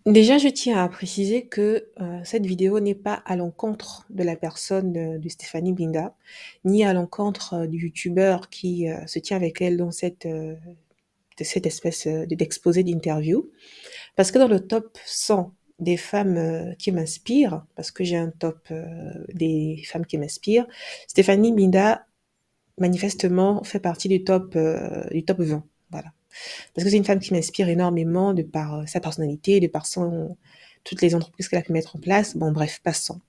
Déjà, je tiens à préciser que, cette vidéo n'est pas à l'encontre de la personne de Stéphanie Binda, ni à l'encontre, du youtubeur qui, se tient avec elle dans cette espèce, d'exposé d'interview. Parce que dans le top 100 des femmes, qui m'inspirent, parce que j'ai un top, des femmes qui m'inspirent, Stéphanie Binda, manifestement, fait partie du top 20. Voilà. Parce que c'est une femme qui m'inspire énormément de par sa personnalité, de par toutes les entreprises qu'elle a pu mettre en place. Bon, bref, passons.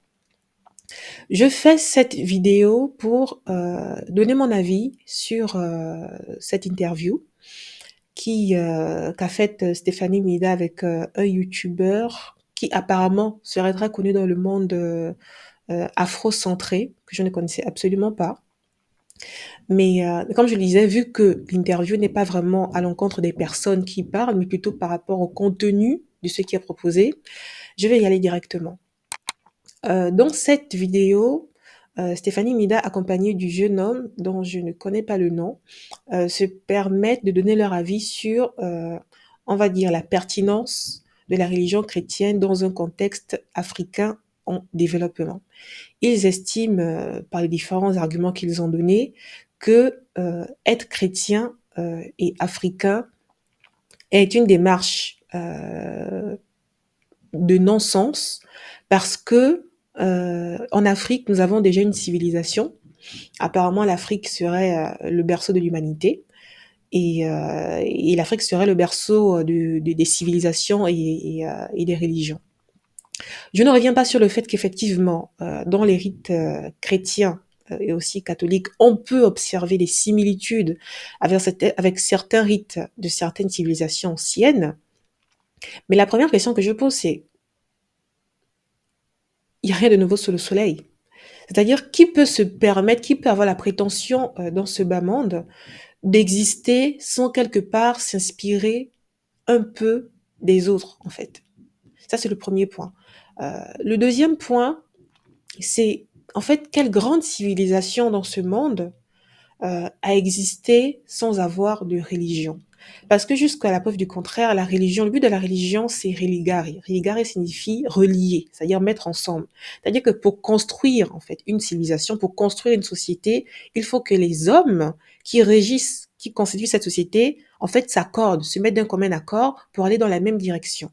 Je fais cette vidéo pour donner mon avis sur cette interview qu'a faite Stéphanie Mida avec un YouTuber qui apparemment serait très connu dans le monde afro-centré, que je ne connaissais absolument pas. Mais comme je le disais, vu que l'interview n'est pas vraiment à l'encontre des personnes qui parlent, mais plutôt par rapport au contenu de ce qui est proposé, je vais y aller directement. Dans cette vidéo, Stéphanie Mida, accompagnée du jeune homme dont je ne connais pas le nom, se permettent de donner leur avis sur, on va dire, la pertinence de la religion chrétienne dans un contexte africain en développement. Ils estiment, par les différents arguments qu'ils ont donnés, que être chrétien et africain est une démarche de non-sens parce que en Afrique, nous avons déjà une civilisation. Apparemment, l'Afrique serait le berceau de l'humanité et l'Afrique serait le berceau des civilisations et des religions. Je ne reviens pas sur le fait qu'effectivement, dans les rites chrétiens et aussi catholiques, on peut observer des similitudes avec certains rites de certaines civilisations anciennes. Mais la première question que je pose, c'est, il n'y a rien de nouveau sous le soleil. C'est-à-dire, qui peut se permettre, qui peut avoir la prétention dans ce bas monde d'exister sans quelque part s'inspirer un peu des autres, en fait. Ça, c'est le premier point. Le deuxième point, c'est en fait quelle grande civilisation dans ce monde a existé sans avoir de religion. Parce que jusqu'à la preuve du contraire, la religion, le but de la religion, c'est religare. Religare signifie relier, c'est-à-dire mettre ensemble. C'est-à-dire que pour construire en fait une civilisation, pour construire une société, il faut que les hommes qui régissent, qui constituent cette société, en fait, s'accordent, se mettent d'un commun accord pour aller dans la même direction.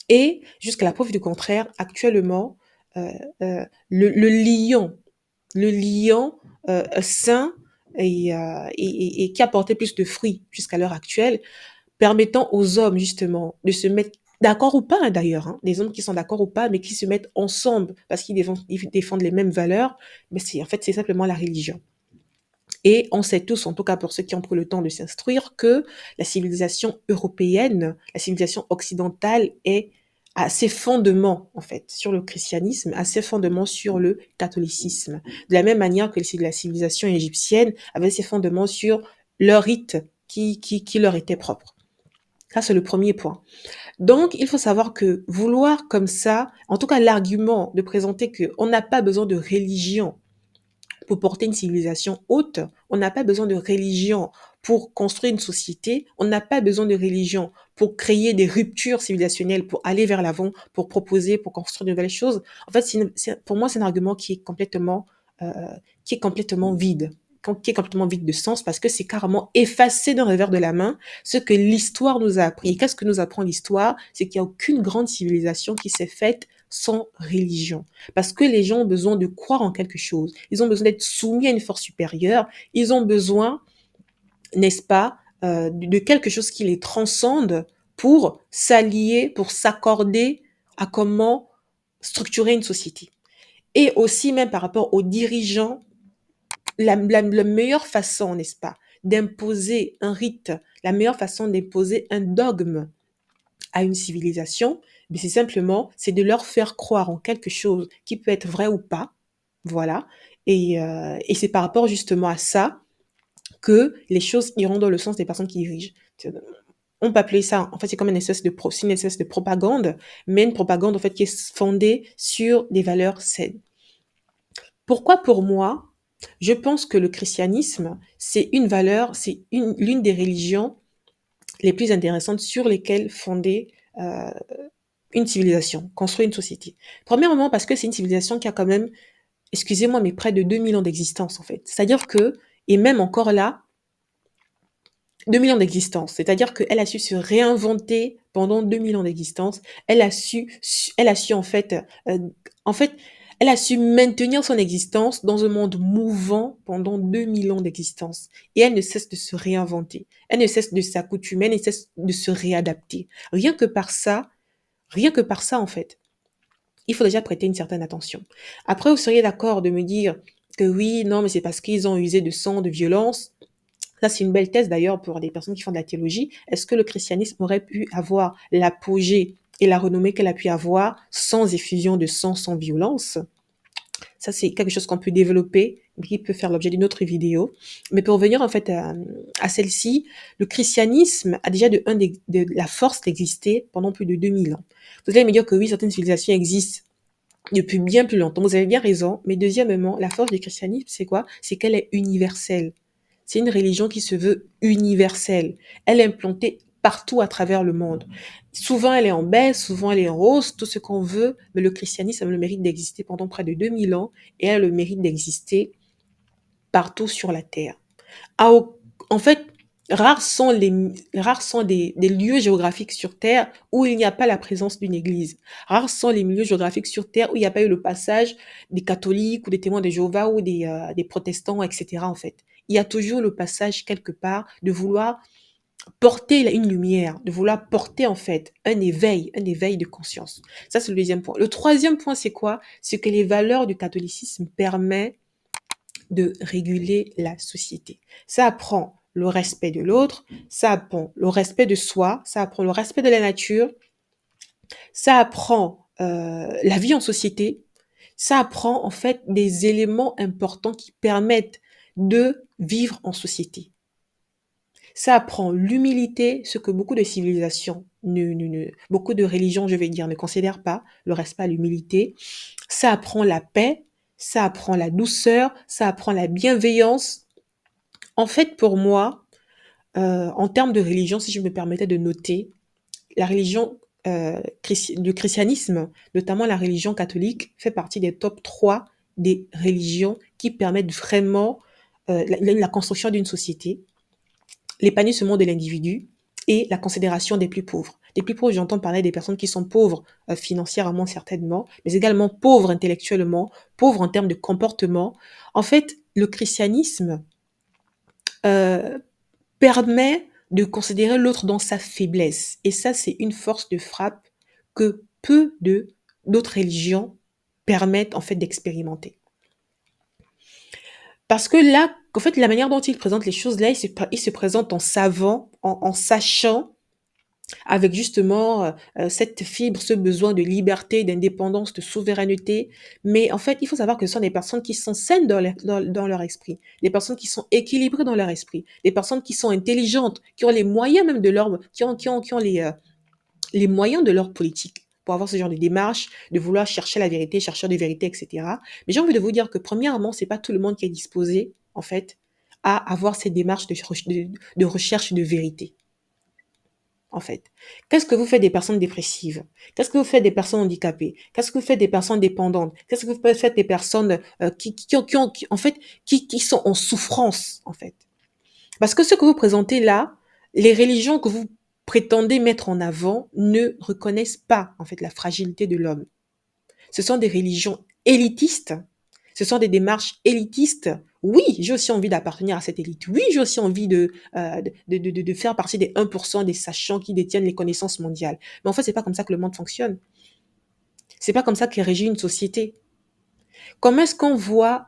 Et jusqu'à la preuve du contraire, actuellement, euh, le lion, sain et qui a porté plus de fruits jusqu'à l'heure actuelle, permettant aux hommes justement de se mettre d'accord ou pas d'ailleurs, hein, des hommes qui sont d'accord ou pas, mais qui se mettent ensemble parce ils défendent les mêmes valeurs, mais c'est simplement la religion. Et on sait tous, en tout cas pour ceux qui ont pris le temps de s'instruire, que la civilisation européenne, la civilisation occidentale est à ses fondements, en fait, sur le christianisme, à ses fondements sur le catholicisme. De la même manière que la civilisation égyptienne avait ses fondements sur leur rite qui leur était propre. Ça, c'est le premier point. Donc, il faut savoir que vouloir comme ça, en tout cas l'argument de présenter qu'on n'a pas besoin de religion pour porter une civilisation haute, on n'a pas besoin de religion pour construire une société, on n'a pas besoin de religion pour créer des ruptures civilisationnelles, pour aller vers l'avant, pour proposer, pour construire de nouvelles choses. En fait, pour moi, c'est un argument euh, qui est complètement vide, qui est complètement vide de sens parce que c'est carrément effacé d'un revers de la main ce que l'histoire nous a appris. Et qu'est-ce que nous apprend l'histoire? C'est qu'il n'y a aucune grande civilisation qui s'est faite sans religion. Parce que les gens ont besoin de croire en quelque chose. Ils ont besoin d'être soumis à une force supérieure. Ils ont besoin, n'est-ce pas, de quelque chose qui les transcende pour s'allier, pour s'accorder à comment structurer une société. Et aussi, même par rapport aux dirigeants, la meilleure façon, n'est-ce pas, d'imposer un rite, la meilleure façon d'imposer un dogme à une civilisation, mais c'est de leur faire croire en quelque chose qui peut être vrai ou pas, voilà. Et c'est par rapport justement à ça que les choses iront dans le sens des personnes qui dirigent. On peut appeler ça, en fait, c'est comme une espèce de propagande, mais une propagande en fait qui est fondée sur des valeurs saines. Pourquoi pour moi, je pense que le christianisme, c'est une valeur, l'une des religions les plus intéressantes sur lesquelles fonder une civilisation, construire une société? Premièrement, parce que c'est une civilisation qui a quand même, excusez-moi, mais près de 2000 ans d'existence, en fait. C'est-à-dire que, et même encore là, 2000 ans d'existence. C'est-à-dire qu'elle a su se réinventer pendant 2000 ans d'existence. Elle a su euh, en fait, elle a su maintenir son existence dans un monde mouvant pendant 2000 ans d'existence. Et elle ne cesse de se réinventer. Elle ne cesse de s'accoutumer, elle ne cesse de se réadapter. Rien que par ça, en fait, il faut déjà prêter une certaine attention. Après, vous seriez d'accord de me dire que oui, non, mais c'est parce qu'ils ont usé de sang, de violence. Ça, c'est une belle thèse d'ailleurs pour des personnes qui font de la théologie. Est-ce que le christianisme aurait pu avoir l'apogée et la renommée qu'elle a pu avoir sans effusion de sang, sans violence? Ça, c'est quelque chose qu'on peut développer, qui peut faire l'objet d'une autre vidéo. Mais pour revenir en fait à celle-ci, le christianisme a déjà de la force d'exister pendant plus de 2000 ans. Vous allez me dire que oui, certaines civilisations existent depuis bien plus longtemps. Vous avez bien raison. Mais deuxièmement, la force du christianisme, c'est quoi? C'est qu'elle est universelle. C'est une religion qui se veut universelle. Elle est implantée partout à travers le monde. Souvent, elle est en baisse, souvent, elle est en hausse, tout ce qu'on veut, mais le christianisme a le mérite d'exister pendant près de 2000 ans et a le mérite d'exister partout sur la terre. En fait, rares sont des lieux géographiques sur Terre où il n'y a pas la présence d'une église. Rares sont les milieux géographiques sur Terre où il n'y a pas eu le passage des catholiques ou des témoins de Jéhovah ou des protestants, etc. En fait, il y a toujours le passage quelque part de vouloir porter une lumière, de vouloir porter en fait un éveil de conscience. Ça, c'est le deuxième point. Le troisième point, c'est quoi? C'est que les valeurs du catholicisme permettent de réguler la société. Ça apprend le respect de l'autre, ça apprend le respect de soi, ça apprend le respect de la nature, ça apprend la vie en société, ça apprend en fait des éléments importants qui permettent de vivre en société. Ça apprend l'humilité, ce que beaucoup de civilisations, beaucoup de religions, je vais dire, ne considèrent pas, le respect à l'humilité. Ça apprend la paix, ça apprend la douceur, ça apprend la bienveillance. En fait, pour moi, en termes de religion, si je me permettais de noter, la religion du christianisme, notamment la religion catholique, fait partie des top 3 des religions qui permettent vraiment la construction d'une société, l'épanouissement de l'individu et la considération des plus pauvres. Des plus pauvres, j'entends parler des personnes qui sont pauvres financièrement certainement, mais également pauvres intellectuellement, pauvres en termes de comportement. En fait, le christianisme euh, permet de considérer l'autre dans sa faiblesse. Et ça, c'est une force de frappe que peu de d'autres religions permettent en fait d'expérimenter. Parce que là, en fait, la manière dont il présente les choses, là, il se présente en savant, en sachant, avec justement cette fibre, ce besoin de liberté, d'indépendance, de souveraineté. Mais en fait, il faut savoir que ce sont des personnes qui sont saines dans leur esprit, des personnes qui sont équilibrées dans leur esprit, des personnes qui sont intelligentes, qui ont les moyens même de leur, qui ont les moyens de leur politique pour avoir ce genre de démarche, de vouloir chercher la vérité, chercheur de vérité, etc. Mais j'ai envie de vous dire que premièrement, c'est pas tout le monde qui est disposé, en fait, à avoir ces démarches de recherche de vérité en fait. Qu'est-ce que vous faites des personnes dépressives? Qu'est-ce que vous faites des personnes handicapées? Qu'est-ce que vous faites des personnes dépendantes? Qu'est-ce que vous faites des personnes en fait, qui sont en souffrance, en fait? Parce que ce que vous présentez là, les religions que vous prétendez mettre en avant ne reconnaissent pas, en fait, la fragilité de l'homme. Ce sont des religions élitistes. Ce sont des démarches élitistes. Oui, j'ai aussi envie d'appartenir à cette élite. Oui, j'ai aussi envie de faire partie des 1% des sachants qui détiennent les connaissances mondiales. Mais en fait, c'est pas comme ça que le monde fonctionne. C'est pas comme ça qu'est régie une société. Comment est-ce qu'on voit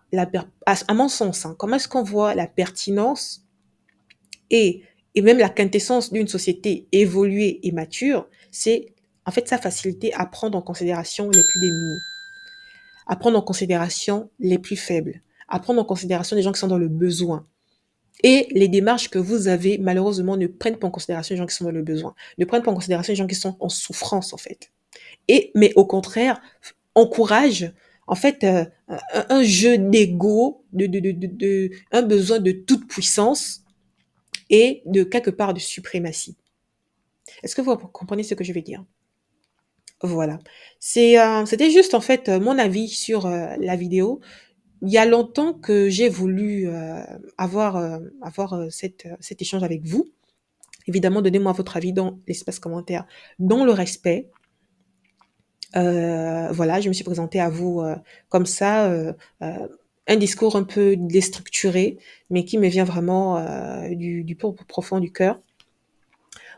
à mon sens, hein, comment est-ce qu'on voit la pertinence et, et même la quintessence d'une société évoluée et mature? C'est en fait sa facilité à prendre en considération les plus démunis, à prendre en considération les plus faibles, à prendre en considération les gens qui sont dans le besoin. Et les démarches que vous avez, malheureusement, ne prennent pas en considération les gens qui sont dans le besoin, ne prennent pas en considération les gens qui sont en souffrance, en fait. Mais au contraire, encourage, en fait, un jeu d'ego, un besoin de toute puissance et de quelque part de suprématie. Est-ce que vous comprenez ce que je vais dire? Voilà. C'était juste en fait, mon avis sur, la vidéo. Il y a longtemps que j'ai voulu, avoir, cet échange avec vous. Évidemment, donnez-moi votre avis dans l'espace commentaire, dans le respect. Voilà, je me suis présentée à vous, comme ça, un discours un peu déstructuré, mais qui me vient vraiment, du profond du cœur.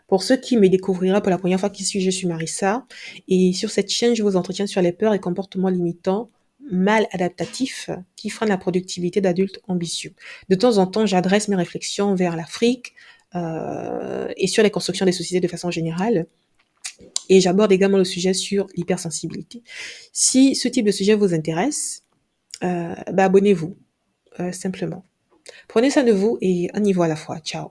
Pour ceux qui me découvriraient pour la première fois, qui suis-je? Je suis Marissa et sur cette chaîne, je vous entretiens sur les peurs et comportements limitants, mal adaptatifs qui freinent la productivité d'adultes ambitieux. De temps en temps, j'adresse mes réflexions vers l'Afrique, et sur les constructions des sociétés de façon générale et j'aborde également le sujet sur l'hypersensibilité. Si ce type de sujet vous intéresse, abonnez-vous, simplement. Prenez soin de vous et un niveau à la fois. Ciao.